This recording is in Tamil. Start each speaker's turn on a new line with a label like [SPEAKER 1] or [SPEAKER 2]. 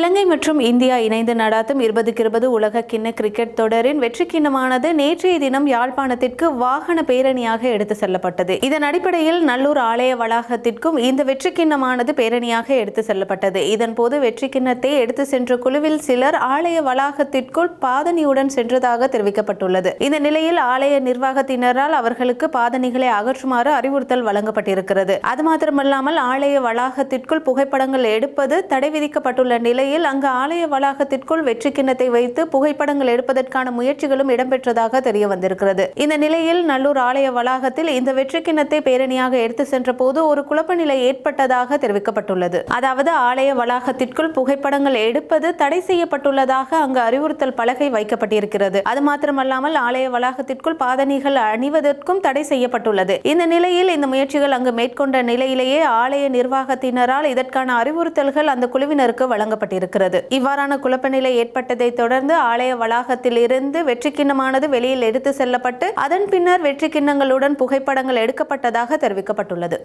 [SPEAKER 1] இலங்கை மற்றும் இந்தியா இணைந்து நடாத்தும் 2020 உலக கிண்ண கிரிக்கெட் தொடரின் வெற்றி கிண்ணமானது நேற்றைய தினம் யாழ்ப்பாணத்திற்கு வாகன பேரணியாக எடுத்து செல்லப்பட்டது. இதன் அடிப்படையில் நல்லூர் ஆலய வளாகத்திற்கும் இந்த வெற்றி கிண்ணமானது பேரணியாக எடுத்து செல்லப்பட்டது. இதன்போது வெற்றி கிண்ணத்தை எடுத்து சென்ற குழுவில் சிலர் ஆலய வளாகத்திற்குள் பாதணியுடன் சென்றதாக தெரிவிக்கப்பட்டுள்ளது. இந்த நிலையில் ஆலய நிர்வாகத்தினரால் அவர்களுக்கு பாதணிகளை அகற்றுமாறு அறிவுறுத்தல் வழங்கப்பட்டிருக்கிறது. அது மாத்திரமல்லாமல் ஆலய வளாகத்திற்குள் புகைப்படங்கள் எடுப்பது தடை விதிக்கப்பட்டுள்ள நிலையில் அங்கு ஆலய வளாகத்திற்குள் வெற்றி கிண்ணத்தை வைத்து புகைப்படங்கள் எடுப்பதற்கான முயற்சிகளும் இடம்பெற்றதாக தெரிய வந்திருக்கிறது. இந்த நிலையில் நல்லூர் ஆலய வளாகத்தில் இந்த வெற்றி கிண்ணத்தை பேரணியாக எடுத்து சென்ற போது ஒரு குழப்ப நிலை ஏற்பட்டதாக தெரிவிக்கப்பட்டுள்ளது. அதாவது ஆலய வளாகத்திற்குள் புகைப்படங்கள் எடுப்பது தடை செய்யப்பட்டுள்ளதாக அங்கு அறிவுறுத்தல் பலகை வைக்கப்பட்டிருக்கிறது. அது மாத்திரமல்லாமல் ஆலய வளாகத்திற்குள் பாதணிகள் அணிவதற்கும் தடை செய்யப்பட்டுள்ளது. இந்த நிலையில் இந்த முயற்சிகள் அங்கு மேற்கொண்ட நிலையிலேயே ஆலய நிர்வாகத்தினரால் இதற்கான அறிவுறுத்தல்கள் அந்த குழுவினருக்கு வழங்கப்பட்டிருக்கிறது. இவ்வாறான குழப்ப நிலை ஏற்பட்டதை தொடர்ந்து ஆலய வளாகத்தில் இருந்து வெற்றி கிண்ணமானது வெளியில் எடுத்து செல்லப்பட்டு அதன் பின்னர் வெற்றி கிண்ணங்களுடன் புகைப்படங்கள் எடுக்கப்பட்டதாக தெரிவிக்கப்பட்டுள்ளது.